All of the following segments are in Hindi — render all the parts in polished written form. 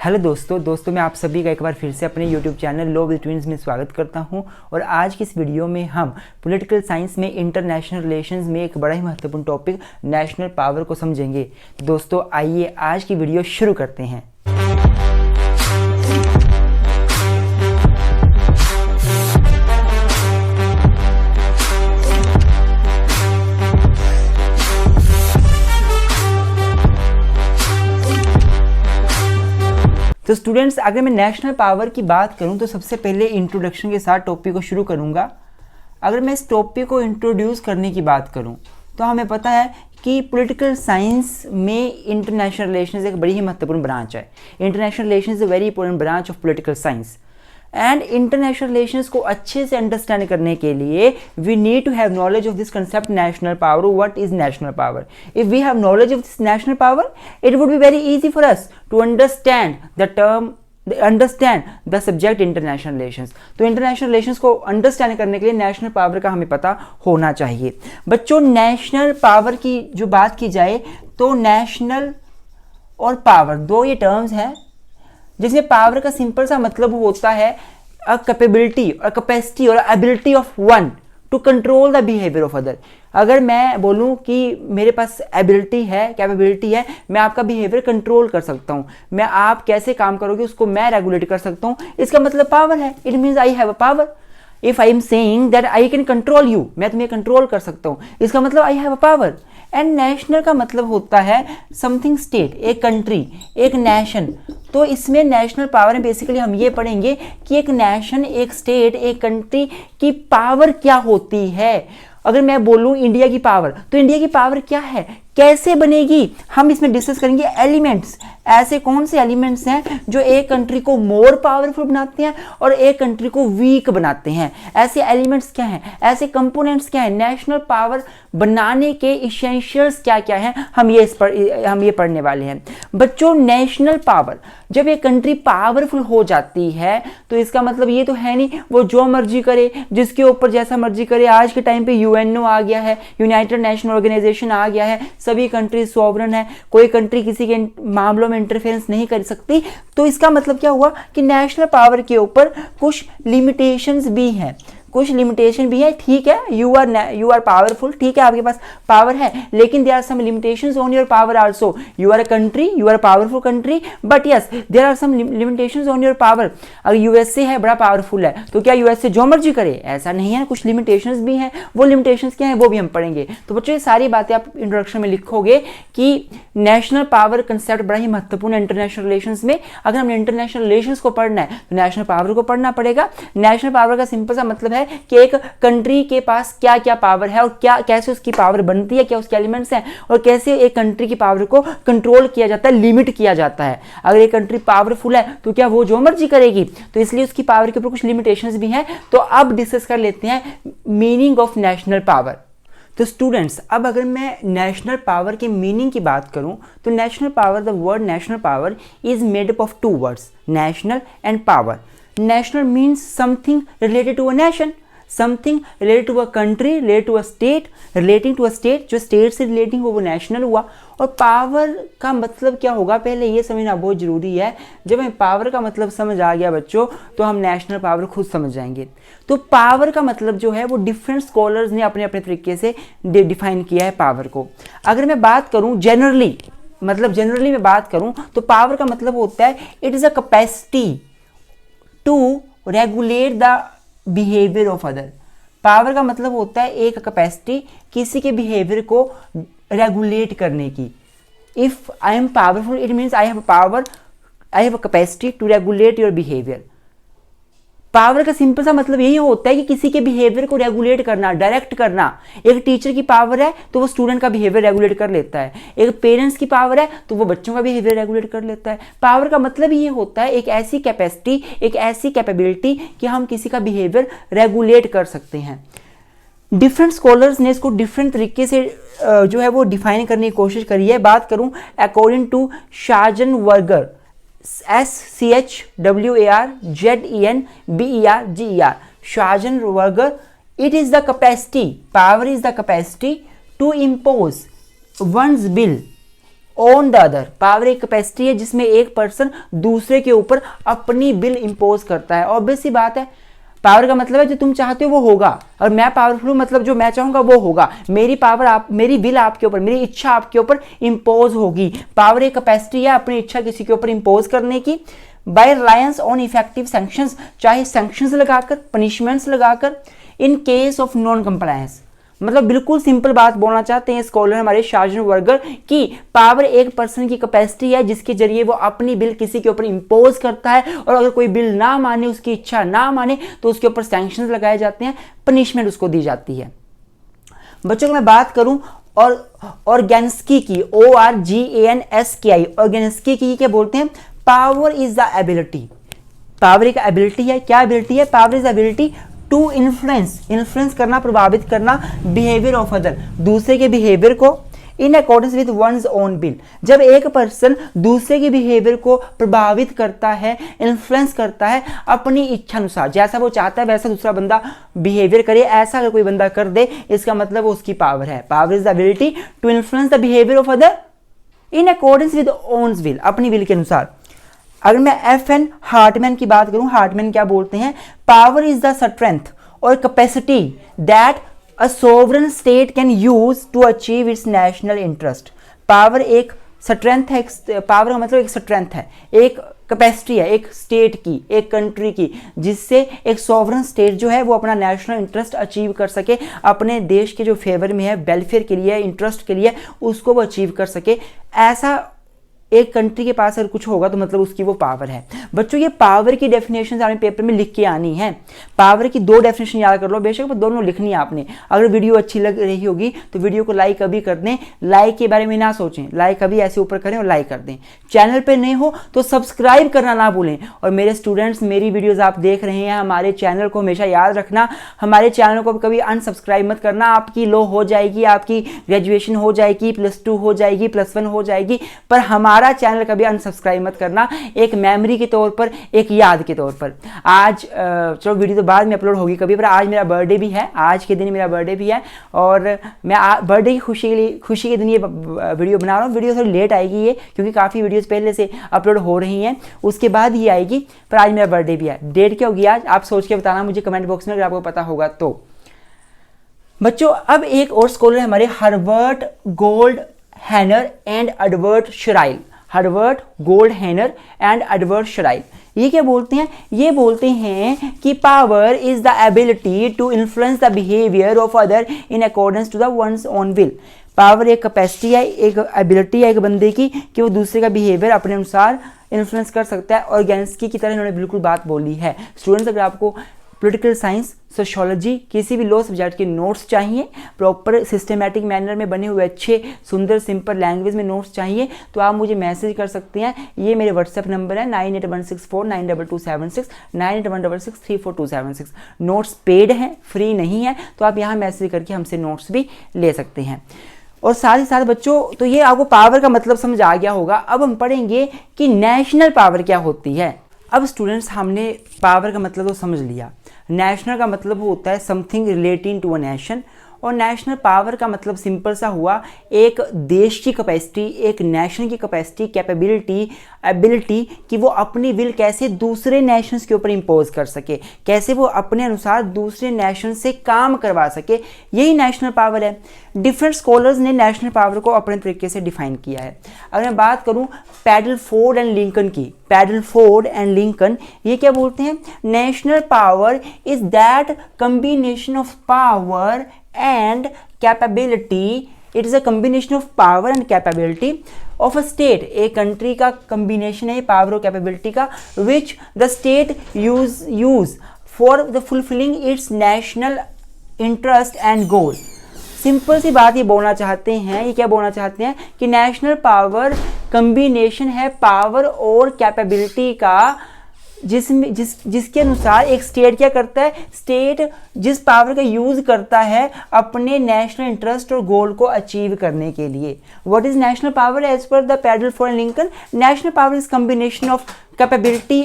हेलो दोस्तों मैं आप सभी का एक बार फिर से अपने YouTube channel law with twins में स्वागत करता हूं। और आज की इस वीडियो में हम पॉलिटिकल साइंस में इंटरनेशनल रिलेशंस में एक बड़ा ही महत्वपूर्ण टॉपिक नेशनल पावर को समझेंगे। दोस्तों आइए आज की वीडियो शुरू करते हैं। तो स्टूडेंट्स, अगर मैं नेशनल पावर की बात करूं तो सबसे पहले इंट्रोडक्शन के साथ टॉपिक को शुरू करूंगा। अगर मैं इस टॉपिक को इंट्रोड्यूस करने की बात करूं तो हमें पता है कि पॉलिटिकल साइंस में इंटरनेशनल रिलेशंस एक बड़ी ही महत्वपूर्ण ब्रांच है। International relations is a very important branch of political science and international relations को अच्छे से अंडरस्टैंड करने के लिए we need to have knowledge of this concept national power. What is national power? If we have knowledge of this national power it would be very easy for us to understand the term understand the subject international relations. तो इंटरनेशनल रिलेशंस को अंडरस्टैंड करने के लिए नेशनल पावर का हमें पता होना चाहिए। बच्चों, नेशनल पावर की जो बात की जाए तो नेशनल और पावर दो ये टर्म्स हैं जिसमें पावर का सिंपल सा मतलब होता है अ कैपेबिलिटी और कैपेसिटी और ability of one two control the behaviour of other. अगर मैं बोलूं कि मेरे पास एबिलिटी है, कैपेबिलिटी है, मैं आपका बिहेवियर कंट्रोल कर सकता हूं, मैं आप कैसे काम करोगे उसको मैं रेगुलेट कर सकता हूं, इसका मतलब पावर है। It means I have a power. If I am saying that I can control you, मैं तुम्हें कंट्रोल कर सकता हूं, इसका मतलब आई have a power. And national का मतलब होता है समथिंग स्टेट, एक कंट्री, एक नेशन। तो इसमें नेशनल पावर में बेसिकली हम ये पढ़ेंगे कि एक नेशन, एक स्टेट, एक कंट्री की पावर क्या होती है। अगर मैं बोलूं इंडिया की पावर, तो इंडिया की पावर क्या है, कैसे बनेगी, हम इसमें डिस्कस करेंगे। एलिमेंट्स, ऐसे कौन से एलिमेंट्स हैं जो एक कंट्री को मोर पावरफुल बनाते हैं और एक कंट्री को वीक बनाते हैं। ऐसे एलिमेंट्स क्या हैं, ऐसे कंपोनेंट्स क्या हैं, नेशनल पावर बनाने के इसेंशियल्स क्या क्या हैं, हम ये पढ़ने वाले हैं। बच्चों, नेशनल पावर, जब एक कंट्री पावरफुल हो जाती है तो इसका मतलब ये तो है नहीं वो जो मर्जी करे, जिसके ऊपर जैसा मर्जी करे। आज के टाइम पे यूएनओ आ गया है, यूनाइटेड नेशन ऑर्गेनाइजेशन आ गया है, सभी कंट्री सॉवरन है, कोई कंट्री किसी के मामलों में इंटरफेरेंस नहीं कर सकती। तो इसका मतलब क्या हुआ कि नेशनल पावर के ऊपर कुछ लिमिटेशंस भी हैं, कुछ लिमिटेशन भी है। ठीक है, यू आर पावरफुल, ठीक है, आपके पास पावर है, लेकिन there are some limitations on your power also. You are a country, you are a powerful country, but yes there are some limitations on your power. अगर यूएसए है, बड़ा पावरफुल है, तो क्या यूएसए जो मर्जी करे? ऐसा नहीं है, कुछ लिमिटेशंस भी हैं। वो लिमिटेशंस क्या है वो भी हम पढ़ेंगे। तो बच्चों, ये सारी बातें आप इंट्रोडक्शन में लिखोगे कि नेशनल पावर कंसेप्ट बड़ा ही महत्वपूर्ण है इंटरनेशनल रिलेशंस में। अगर हमने इंटरनेशनल रिलेशंस को पढ़ना है तो नेशनल पावर को पढ़ना पड़ेगा। नेशनल पावर का सिंपल सा मतलब है कि एक कंट्री के पास क्या क्या पावर है और क्या कैसे उसकी पावर बनती है, क्या उसके एलिमेंट्स हैं और कैसे एक कंट्री की पावर को कंट्रोल किया जाता है, लिमिट किया जाता है। अगर एक कंट्री पावरफुल है तो क्या वो जो मर्जी करेगी? तो इसलिए उसकी पावर के ऊपर कुछ लिमिटेशंस भी हैं। तो अब डिस्कस कर लेते हैं मीनिंग ऑफ नेशनल पावर। तो स्टूडेंट्स, अब अगर मैं नेशनल पावर के मीनिंग की बात करूं तो national power, the word national power is made up of two words, national and power. National means something related to a nation, something related to a country, related to a state, relating to a state, जो state से relating हो वो national हुआ। और पावर का मतलब क्या होगा पहले ये समझना बहुत जरूरी है। जब हमें पावर का मतलब समझ आ गया बच्चों तो हम नेशनल पावर खुद समझ जाएंगे। तो पावर का मतलब जो है वो डिफरेंट स्कॉलर्स ने अपने अपने तरीके से डिफाइन किया है पावर को। अगर मैं बात करूं जनरली मैं बात करूं तो पावर का मतलब होता है it is a capacity to regulate the behaviour of other. Power का मतलब होता है एक कैपेसिटी किसी के बिहेवियर को रेगुलेट करने की। If I am powerful it means I have power, I have a capacity to regulate your behaviour. Power का सिंपल सा मतलब यही होता है कि किसी के बिहेवियर को रेगुलेट करना, डायरेक्ट करना। एक टीचर की पावर है तो वो स्टूडेंट का बिहेवियर रेगुलेट कर लेता है, एक पेरेंट्स की पावर है तो वो बच्चों का बिहेवियर रेगुलेट कर लेता है। पावर का मतलब ये होता है एक ऐसी कैपेसिटी, एक ऐसी कैपेबिलिटी कि हम किसी का बिहेवियर रेगुलेट कर सकते हैं। डिफरेंट स्कॉलर्स ने इसको डिफरेंट तरीके से जो है वो डिफाइन करने की कोशिश करी है। बात करूं according to Schwarzenberger, SCHWARZENBERGER, Schwarzenberger, it is the capacity, power is the capacity to impose one's will on the other. Power एक कैपेसिटी है जिसमें एक पर्सन दूसरे के ऊपर अपनी विल इंपोज करता है। ऑब्वियस सी बात है, पावर का मतलब है जो तुम चाहते हो वो होगा, और मैं पावरफुल हूं मतलब जो मैं चाहूंगा वो होगा। मेरी पावर मेरी विल आपके ऊपर, मेरी इच्छा आपके ऊपर इंपोज होगी। पावर एक कैपेसिटी है अपनी इच्छा किसी के ऊपर इंपोज करने की, by reliance on effective sanctions, चाहे सैंक्शंस लगाकर, पनिशमेंट्स लगाकर, in case of non compliance. मतलब बिल्कुल सिंपल बात बोलना चाहते हैं स्कॉलर हमारे शार्जन वर्गर कि पावर एक पर्सन की कैपेसिटी है जिसके जरिए वो अपनी बिल किसी के ऊपर इंपोज करता है, और अगर कोई बिल ना माने, उसकी इच्छा ना माने, तो उसके ऊपर सैंक्शंस लगाए जाते हैं, पनिशमेंट उसको दी जाती है। बच्चों को मैं बात करूं और ऑर्गेन्स्की की, ORGANSKI, ऑर्गेन्स्की की क्या बोलते हैं? Power is the ability. Power एक एबिलिटी है। क्या एबिलिटी है? Power is ability to influence करना, प्रभावित करना बिहेवियर ऑफ अदर, दूसरे के बिहेवियर को, इन accordance with once own will. जब एक पर्सन दूसरे के बिहेवियर को प्रभावित करता है, इन्फ्लुएंस करता है अपनी इच्छा अनुसार, जैसा वो चाहता है वैसा दूसरा बंदा बिहेवियर करे, ऐसा अगर कोई बंदा कर दे, इसका मतलब वो उसकी पावर है। Power is the ability to influence the behaviour of other in accordance with one's will, अपनी विल के अनुसार। अगर मैं FN हार्टमैन की बात करूं, हार्टमैन क्या बोलते हैं? पावर इज द स्ट्रेंथ और capacity that a sovereign state can use to achieve its national interest. Power एक स्ट्रेंथ है, पावर का मतलब एक स्ट्रेंथ है, एक कैपेसिटी है एक स्टेट की, एक कंट्री की, जिससे एक सोवरेन स्टेट जो है वो अपना नेशनल इंटरेस्ट अचीव कर सके, अपने देश के जो फेवर में है, वेलफेयर के लिए, इंटरेस्ट के लिए, उसको वो अचीव कर सके। ऐसा एक कंट्री के पास अगर कुछ होगा तो मतलब उसकी वो पावर है। बच्चों ये पावर की डेफिनेशन आपने पेपर में लिख के आनी है। पावर की 2 डेफिनेशन याद कर लो, बेशक पर दोनों लिखनी है आपने। अगर वीडियो अच्छी लग रही होगी तो वीडियो को लाइक अभी कर दें, लाइक के बारे में ना सोचें, लाइक अभी ऐसे ऊपर करें और लाइक कर दें। चैनल पर नए हो तो सब्सक्राइब करना ना भूलें। और मेरे स्टूडेंट्स, मेरी वीडियोज़ आप देख रहे हैं, हमारे चैनल को हमेशा याद रखना, हमारे चैनल को कभी अनसब्सक्राइब मत करना। आपकी लो हो जाएगी, आपकी ग्रेजुएशन हो जाएगी, +2 हो जाएगी, +1 हो जाएगी, पर हमारा चैनल कभी अनसब्सक्राइब मत करना। एक मेमोरी के तौर पर, एक याद के तौर पर। आज चलो वीडियो तो बाद में अपलोड होगी कभी, पर आज मेरा बर्थडे भी है, आज के दिन मेरा बर्थडे भी है, और मैं बर्थडे की खुशी के दिन ये वीडियो बना रहा हूँ। वीडियो थोड़ी लेट आएगी ये, क्योंकि काफ़ी वीडियोस पहले से अपलोड हो रही हैं, उसके बाद ही आएगी, पर आज मेरा बर्थडे भी है। डेट क्या होगी आज आप सोच के बताना मुझे कमेंट बॉक्स में, अगर आपको पता होगा तो। बच्चों अब एक और स्कॉलर है हमारे, Herbert Goldhamer and Edward Shils. Herbert Goldhamer and Edward Shils ये क्या बोलते हैं? ये बोलते हैं कि power is the ability to influence the behaviour of other in accordance to the one's own will. Power एक कैपेसिटी है, एक एबिलिटी है एक बंदे की कि वो दूसरे का बिहेवियर अपने अनुसार इन्फ्लुएंस कर सकता है। और ऑर्गेन्स्की की तरह इन्होंने बिल्कुल बात बोली है। स्टूडेंट्स अगर आपको पॉलिटिकल साइंस, सोशियोलॉजी, किसी भी लॉ सब्जेक्ट के नोट्स चाहिए, प्रॉपर सिस्टमेटिक मैनर में बने हुए अच्छे सुंदर सिंपल लैंग्वेज में नोट्स चाहिए, तो आप मुझे मैसेज कर सकते हैं। ये मेरे व्हाट्सएप नंबर है 9816492276, 9816634276। नोट्स पेड हैं, फ्री नहीं है, तो आप यहाँ मैसेज करके हमसे नोट्स भी ले सकते हैं। और साथ ही साथ बच्चों, तो ये आपको पावर का मतलब समझ आ गया होगा। अब हम पढ़ेंगे कि नेशनल पावर क्या होती है। अब स्टूडेंट्स हमने पावर का मतलब तो समझ लिया। नेशनल का मतलब होता है something relating to a nation, और नेशनल पावर का मतलब सिंपल सा हुआ एक देश की कैपेसिटी, एक नेशन की कैपेसिटी, कैपेबिलिटी, एबिलिटी कि वो अपनी विल कैसे दूसरे नेशंस के ऊपर इंपोज कर सके, कैसे वो अपने अनुसार दूसरे नेशन से काम करवा सके, यही नेशनल पावर है। डिफरेंट स्कॉलर्स ने नेशनल पावर को अपने तरीके से डिफाइन किया है। अगर मैं बात करूं पैडलफोर्ड एंड लिंकन की, पैडलफोर्ड एंड लिंकन ये क्या बोलते हैं? National power is that combination of power and capability, it is a combination of power and capability of a state, एक कंट्री का कॉम्बिनेशन है पावर और कैपेबिलिटी का, which the state use for the fulfilling its national interest and goal। Simple सी बात ये बोलना चाहते हैं, ये क्या बोलना चाहते हैं कि नेशनल पावर कॉम्बिनेशन है पावर और कैपेबिलिटी का, जिसके अनुसार एक स्टेट क्या करता है, स्टेट जिस पावर का यूज करता है अपने नेशनल इंटरेस्ट और गोल को अचीव करने के लिए। What is national power as per the Padelford and Lincoln? National power is combination of capability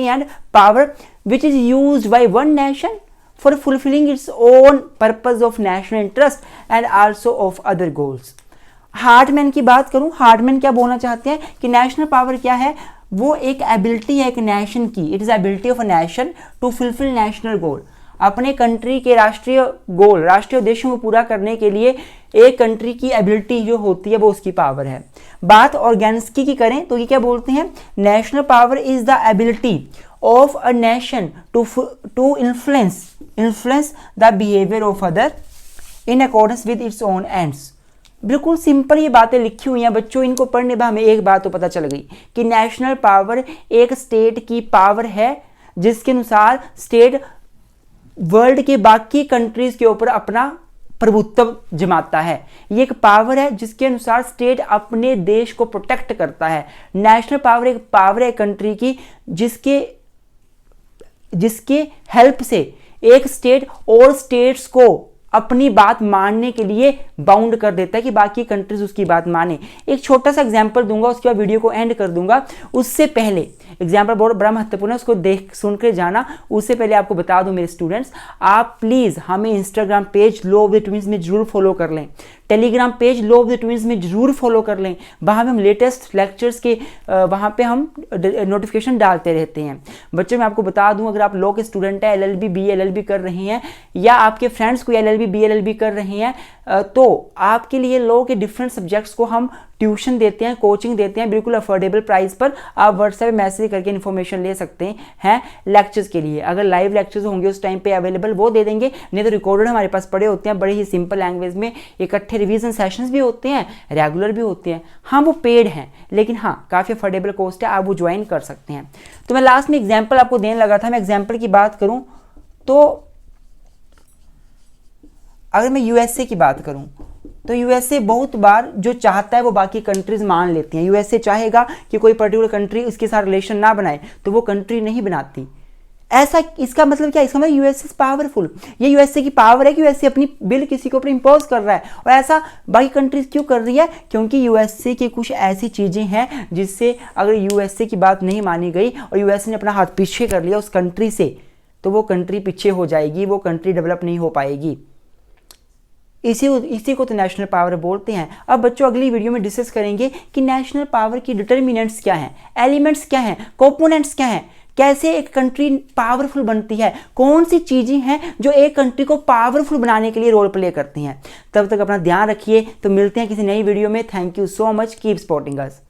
and power which is used by one nation for fulfilling its own purpose of national interest and also of other goals। Hartmann की बात करूं, हार्टमैन क्या बोलना चाहते हैं कि नेशनल पावर क्या है, वो एक एबिलिटी है एक नेशन की, it is ability of a nation to fulfil national goal. अपने कंट्री के राष्ट्रीय गोल, राष्ट्रीय उद्देश्यों को पूरा करने के लिए एक कंट्री की एबिलिटी जो होती है वो उसकी पावर है। बात ऑर्गेन्स्की की करें तो ये क्या बोलते हैं, national power is the ability of a nation to influence the behaviour of other in accordance with its own ends. बिल्कुल सिंपल ये बातें लिखी हुई हैं बच्चों, इनको पढ़ने पर हमें एक बात तो पता चल गई कि नेशनल पावर एक स्टेट की पावर है जिसके अनुसार स्टेट वर्ल्ड के बाकी कंट्रीज के ऊपर अपना प्रभुत्व जमाता है। ये एक पावर है जिसके अनुसार स्टेट अपने देश को प्रोटेक्ट करता है। नेशनल पावर एक पावर है कंट्री की जिसके हेल्प से एक स्टेट और स्टेट्स को अपनी बात मानने के लिए बाउंड कर देता है कि बाकी कंट्रीज उसकी बात माने। एक छोटा सा एग्जांपल दूंगा, उसके बाद वीडियो को एंड कर दूंगा। उससे पहले एग्जाम्पल बहुत बड़ा महत्वपूर्ण है, उसको देख सुन कर जाना। उससे पहले आपको बता दूं मेरे स्टूडेंट्स, आप प्लीज़ हमें Instagram page low of the twins में जरूर फॉलो कर लें, Telegram page low of the twins में जरूर फॉलो कर लें। वहाँ पे हम लेटेस्ट लेक्चर्स के वहाँ पे हम नोटिफिकेशन डालते रहते हैं। बच्चों मैं आपको बता दूं, अगर आप लॉ के स्टूडेंट हैं, LLB BA LLB कर रहे हैं, या आपके फ्रेंड्स कोई LLB BA LLB कर रहे हैं, तो आपके लिए लॉ के डिफरेंट सब्जेक्ट्स को हम ट्यूशन देते हैं, कोचिंग देते हैं बिल्कुल अफोर्डेबल प्राइस पर। आप व्हाट्सएप मैसेज करके इन्फॉर्मेशन ले सकते हैं लेक्चर्स के लिए। अगर लाइव लेक्चर्स होंगे उस टाइम पे अवेलेबल वो दे देंगे, नहीं तो रिकॉर्डेड हमारे पास पड़े होते हैं बड़े ही सिंपल लैंग्वेज में। इकट्ठे रिवीजन सेशंस भी होते हैं, रेगुलर भी होते हैं। हाँ वो पेड हैं, लेकिन हाँ काफ़ी अफोर्डेबल कॉस्ट है, आप वो ज्वाइन कर सकते हैं। तो मैं लास्ट में एग्जाम्पल आपको देने लगा था, मैं एग्जाम्पल की बात करूँ तो अगर मैं USA की बात करूं तो USA बहुत बार जो चाहता है वो बाकी कंट्रीज मान लेती हैं। USA चाहेगा कि कोई पर्टिकुलर कंट्री उसके साथ रिलेशन ना बनाए तो वो कंट्री नहीं बनाती। ऐसा इसका मतलब क्या, इसका मतलब US इज पावरफुल। ये USA की पावर है कि USA अपनी बिल किसी के ऊपर इम्पोज कर रहा है, और ऐसा बाकी कंट्रीज क्यों कर रही है, क्योंकि USA की कुछ ऐसी चीज़ें हैं जिससे अगर USA की बात नहीं मानी गई और USA ने अपना हाथ पीछे कर लिया उस कंट्री से, तो वो कंट्री पीछे हो जाएगी, वो कंट्री डेवलप नहीं हो पाएगी। इसी को तो नेशनल पावर बोलते हैं। अब बच्चों अगली वीडियो में डिस्कस करेंगे कि नेशनल पावर की डिटर्मिनेंट्स क्या हैं, एलिमेंट्स क्या हैं, कंपोनेंट्स क्या हैं, कैसे एक कंट्री पावरफुल बनती है, कौन सी चीज़ें हैं जो एक कंट्री को पावरफुल बनाने के लिए रोल प्ले करती हैं। तब तक अपना ध्यान रखिए, तो मिलते हैं किसी नई वीडियो में। Thank you so much, keep supporting us.